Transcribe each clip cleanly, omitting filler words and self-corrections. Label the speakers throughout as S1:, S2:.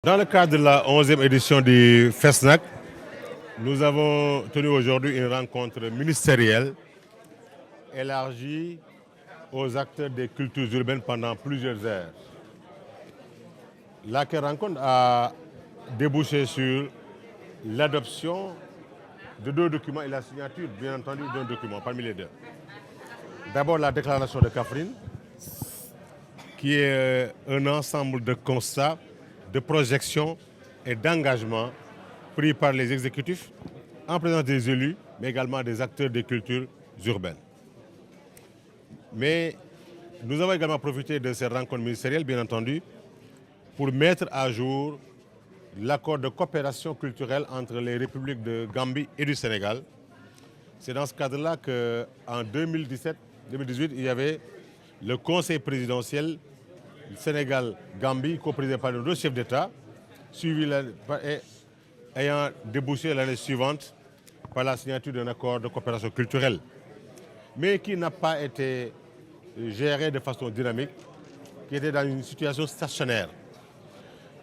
S1: Dans le cadre de la 11e édition du FESNAC, nous avons tenu aujourd'hui une rencontre ministérielle élargie aux acteurs des cultures urbaines pendant plusieurs heures. La rencontre a débouché sur l'adoption de deux documents et la signature, bien entendu, d'un document parmi les deux. D'abord, la déclaration de Kaffrine, qui est un ensemble de constats, de projections et d'engagements pris par les exécutifs en présence des élus, mais également des acteurs des cultures urbaines. Mais nous avons également profité de ces rencontres ministérielles, bien entendu, pour mettre à jour l'accord de coopération culturelle entre les républiques de Gambie et du Sénégal. C'est dans ce cadre-là qu'en 2017-2018, il y avait le conseil présidentiel Sénégal-Gambie, co-présidé par nos deux chefs d'État, suivi et ayant débouché l'année suivante par la signature d'un accord de coopération culturelle, mais qui n'a pas été géré de façon dynamique, qui était dans une situation stationnaire.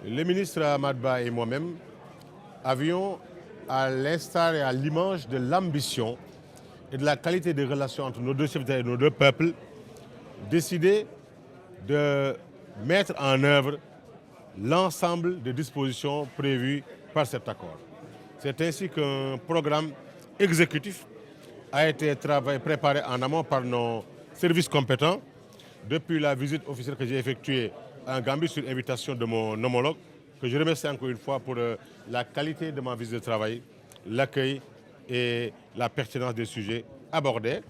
S1: Le ministre Ahmad Ba et moi-même avions, à l'instar et à l'image de l'ambition et de la qualité des relations entre nos deux chefs d'État et nos deux peuples, décidé de mettre en œuvre l'ensemble des dispositions prévues par cet accord. C'est ainsi qu'un programme exécutif a été préparé en amont par nos services compétents depuis la visite officielle que j'ai effectuée en Gambie sur invitation de mon homologue, que je remercie encore une fois pour la qualité de ma visite de travail, l'accueil et la pertinence des sujets abordés.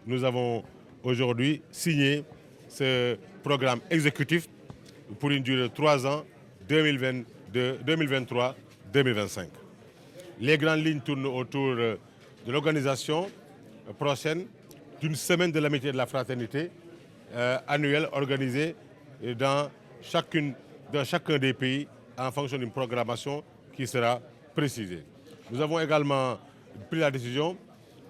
S1: Nous avons aujourd'hui signé ce programme exécutif pour une durée de 3 ans, 2023-2025. Les grandes lignes tournent autour de l'organisation prochaine d'une semaine de l'amitié et de la fraternité annuelle organisée dans chacun des pays en fonction d'une programmation qui sera précisée. Nous avons également pris la décision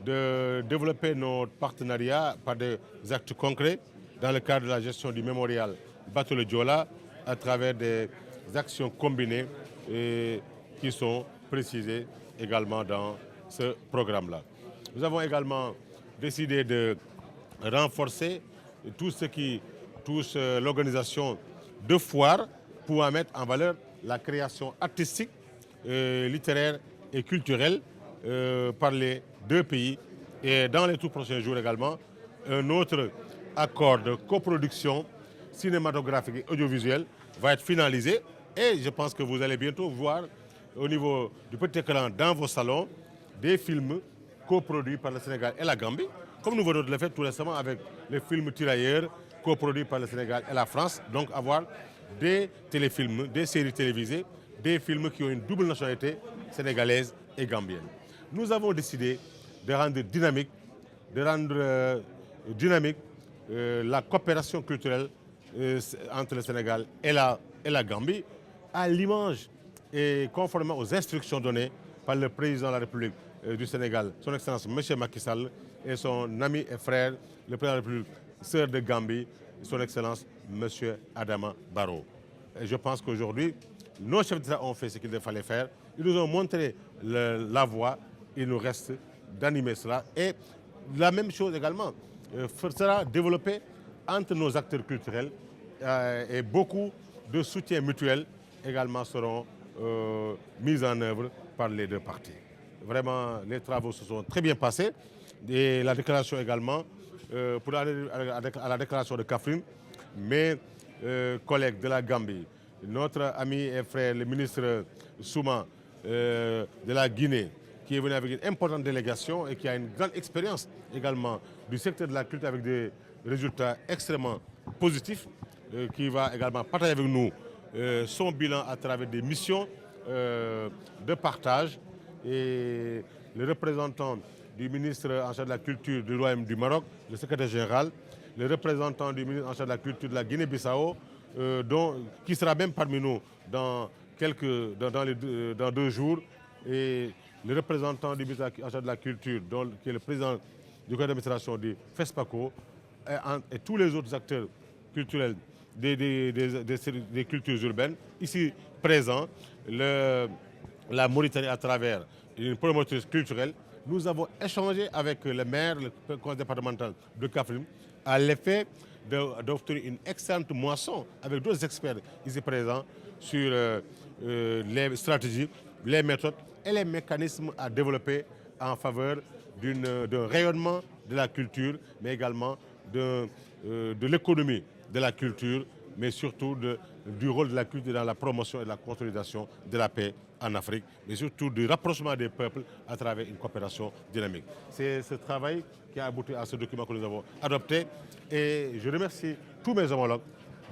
S1: de développer notre partenariat par des actes concrets dans le cadre de la gestion du mémorial Bateau le Diola à travers des actions combinées qui sont précisées également dans ce programme-là. Nous avons également décidé de renforcer tout ce qui touche l'organisation de foires pour mettre en valeur la création artistique, littéraire et culturelle par les deux pays. Et dans les tout prochains jours également, un autre accord de coproduction cinématographique et audiovisuelle va être finalisé. Et je pense que vous allez bientôt voir au niveau du petit écran dans vos salons des films coproduits par le Sénégal et la Gambie, comme nous venons de le faire tout récemment avec les films Tirailleurs coproduits par le Sénégal et la France. Donc avoir des téléfilms, des séries télévisées, des films qui ont une double nationalité sénégalaise et gambienne. Nous avons décidé de rendre dynamique, la coopération culturelle entre le Sénégal et la Gambie, à l'image et conformément aux instructions données par le président de la République du Sénégal, son Excellence M. Macky Sall, et son ami et frère, le président de la République, sœur de Gambie, son Excellence M. Adama Barrow. Et je pense qu'aujourd'hui, nos chefs d'État ont fait ce qu'il fallait faire. Ils nous ont montré la voie. Il nous reste d'animer cela. Et la même chose également sera développée entre nos acteurs culturels et beaucoup de soutien mutuel également seront mis en œuvre par les deux parties. Vraiment, les travaux se sont très bien passés. Et la déclaration également, pour aller à la déclaration de Kaffrine, mes collègues de la Gambie, notre ami et frère, le ministre Souma de la Guinée, qui est venu avec une importante délégation et qui a une grande expérience également du secteur de la culture avec des résultats extrêmement positifs, qui va également partager avec nous son bilan à travers des missions de partage. Et le représentant du ministre en charge de la culture du Royaume du Maroc, le secrétaire général, le représentant du ministre en charge de la culture de la Guinée-Bissau, qui sera même parmi nous dans 2 jours, et le représentant du ministre en charge de la culture, qui est le président du conseil d'administration du FESPACO, et tous les autres acteurs culturels des cultures urbaines, ici présent, la Mauritanie à travers une promotrice culturelle. Nous avons échangé avec le maire, le conseil départemental de Kaffrine, à l'effet d'obtenir une excellente moisson avec d'autres experts ici présents sur les stratégies, les méthodes et les mécanismes à développer en faveur d'un rayonnement de la culture, mais également de l'économie de la culture, mais surtout du rôle de la culture dans la promotion et la consolidation de la paix en Afrique, mais surtout du rapprochement des peuples à travers une coopération dynamique. C'est ce travail qui a abouti à ce document que nous avons adopté et je remercie tous mes homologues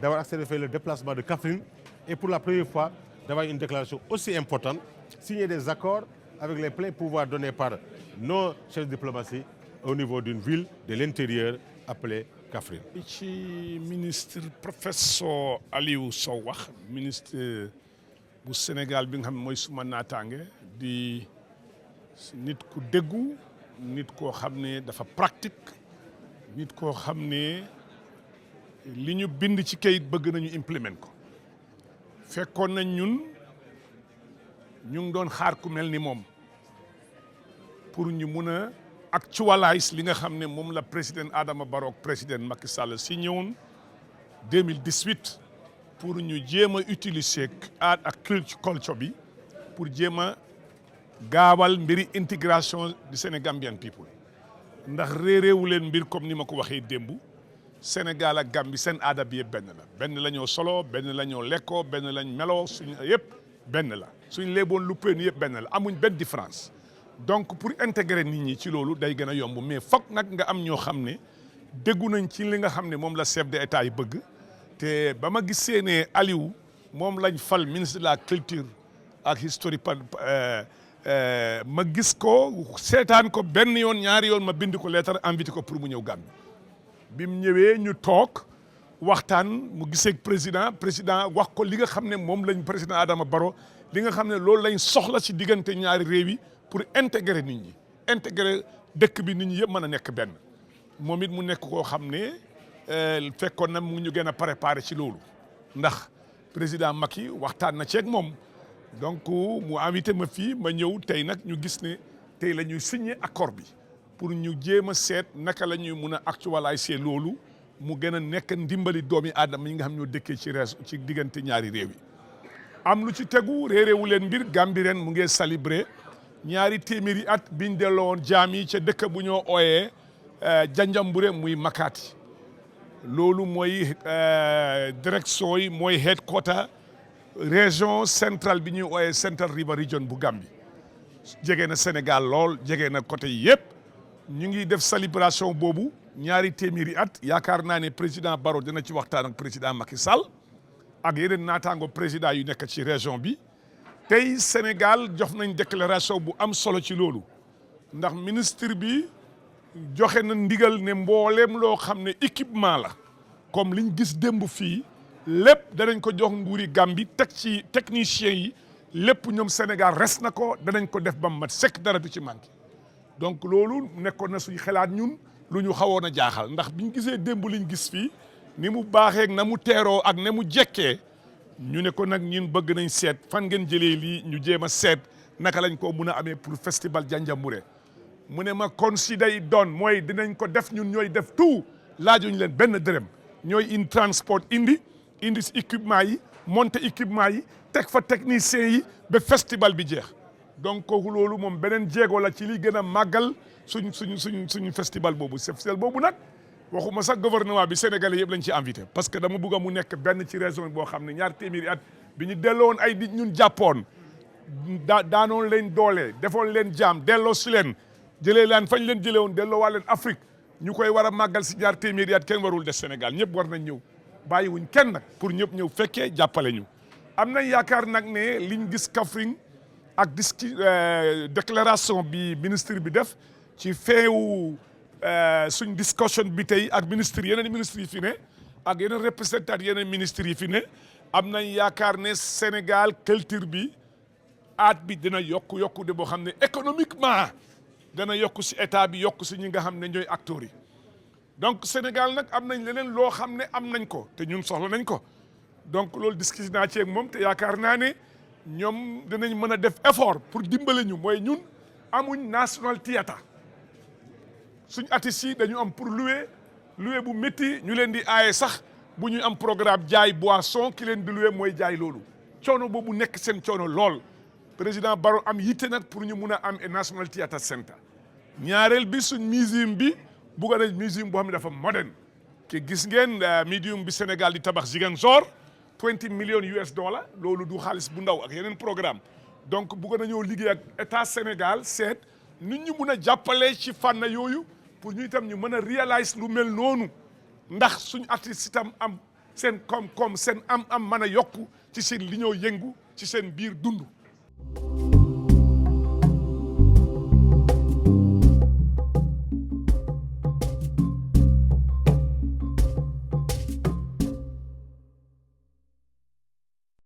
S1: d'avoir accepté de faire le déplacement de Kaffrine et pour la première fois d'avoir une déclaration aussi importante, signer des accords avec les pleins pouvoirs donnés par nos chefs de diplomatie au niveau d'une ville de l'intérieur appelée Kaffrine.
S2: ci ministre professeur Aliou Sow wax ministre bu Sénégal bi nga xam ne mooy suma naataange di nit ku déggu nit koo xam ne dafa pratique nit koo xam ne li ñu bind ci kayit bëgg nañu implément ko fekkoon nañ ñun ñu ngi doon xaar ku mel ni moom pour ñu mun a actualize li nga xam ne moom la président Adama Barrow président Macky Sall si ñëwoon 2018 pour ñu jéem a utiliser art ak culture bi pour jéem a gaawal mbiri intégration du Sénégambian people ndax réeréewu leen mbir comme ni ma ko waxee démb Sénégal ak Gambie seen aada bi yëpp benn la ñoo solo benn la ñoo lekkoo benn lañ meloo suñu yëpp benn la suñ leeboon lu peen yëpp benn la amuñ benn différence donc pour intégrer nit ñi ci loolu day gën a yomb mais foog nag nga am ñoo xam ne déggu nañ ci li nga xam ne moom la chef de état yi bëgg te ba ma gisee ne Aliou moom lañ fal ministre de la culture ak history ma gis ko seetaan ko benn yoon ñaari yoon ma bind ko lettre invité ko pour mu ñëw Gambie bi mu ñëwee ñu toog waxtaan mu gisee président wax ko li nga xam ne moom lañ président Adama Barrow li nga xam ne loolu lañ soxla ci diggante ñaari réew yi pour intégrer nit ñi intégrer dëkk bi nit ñi yëpp mën a nekk benn moom it mu nekk koo xam ne fekkoon na mu ñu gën a préparé ci loolu ndax président Macky waxtaan na ceeg moom donc mu invité ma fii ma ñëw tey nag ñu gis ne tey la ñuy signé accord bi pour ñu jéem a seet naka la ñuy mun a actualiser loolu mu gën a nekk ndimbali doomi aadama yi nga xam ñoo dëkkee ci diggante ñaari réew yi am lu ci tegu réeréewu leen mbir Gambie ren mu ngi célébrer ñaari téeméeri at biñ delloo woon jaam yi ca dëkk bu ñoo ooyee Janjanbureh muy Makati loolu mooy direction yi mooy headquarter région centrale bi ñuy ooyee Central River Region bu Gambie jege na Sénégal lool jege na côté yëpp ñu ngi def célébration boobu ñaari téeméeri at yaakaar naa ne président Barrow dina ci waxtaan ak président Macky Sall ak yeneen naataango président yu nekk ci région bi tey Sénégal jox nañ déclaration bu am solo ci loolu ndax ministre bi joxe na ndigal ne mbooleem loo xam ne équipement la comme liñ gis démb fii lépp danañ ko jox nguuri Gambie teg ci techniciens yi lépp ñoom Sénégal res na ko danañ ko def ba mu mat sekk dara du ci manqué donc loolu nekkoon na suñ xalaat ñun lu ñu xawoon a jaaxal ndax biñ gisee démb liñ gis fii ni mu baaxee na mu teeroo ak na mu jekkee ñu ne ko nag ñun bëgg nañ seet fan ngeen jëlee lii ñu jéem a seet naka lañ ko mun a amee pour festival Janjanbureh mu ne ma kon si day doon mooy dinañ ko def ñun ñooy def tout laajuñ leen benn dërëm ñooy in transport indi si équipement yi monter équipement yi teg fa techniciens yi ba festival bi jeex donc kooku loolu moom beneen jéego la ci li gën a màggal suñ festival boobu festival boobu nag waxuma sax gouvernement bi sénégalais yëpp lañ ci invité parce que dama bëgg mu nekk benn ci région boo xam ne ñaar téeméeri at bi ñu delloon ay nit ñun jàppoon daanoon leen doole defoon leen jaam delloo si leen jëlee leen fañ leen jëlee woon delloo waa leen Afrique ñu koy war a màggal si ñaar téeméeri at kenn warul des Sénégal ñëpp war nañ ñëw bàyyiwuñ kenn nag pour ñëpp ñëw fekkee jàppale ñu am nañ yaakaar nag ne liñ gis Kaffrine ak déclaration bi ministre bi def ci feewu suñ discussion bi tey ak yeneen ministre yi fi ne ak yeneen représentant yeneen ministres yi fi ne am nañ yaakaar ne Sénégal culture bi aat bi dina yokku de boo xam ne économiquement dana yokku si état bi yokku si ñi nga xam ne ñooy acteurs yi donc Sénégal nag am nañ leneen loo xam ne am nañ ko te ñun soxla nañ ko donc loolu discuté naa ci ak moom te yaakaar naa ne ñoom dinañ mën a def effort pour dimbale ñu mooy ñun amuñ national theatre suñ artistes yi dañu am pour louer bu métti ñu leen di aaye sax bu ñuy am programme jaay boisson ki leen di louer mooy jaay loolu coono boobu nekk seen coono lool président Barrow am yitte nag pour ñu mun a am national theatre center ñaareel bi suñ museum bi bugga nañ museum boo xam ne dafa moderne te gis ngeen museum bi Sénégal di tabax Ziguinchor 20 millions US dollars loolu du xaalis bu ndaw ak yeneen programme donc bugga nañoo liggéey ak état Sénégal seet nit ñu mun a jàppale ci fànn yooyu pour ñu itam ñu mën a réaliser lu mel noonu ndax suñ artiste itam am seen koom-koom seen am mën a yokku ci seen li ñoo yëngu ci seen biir dund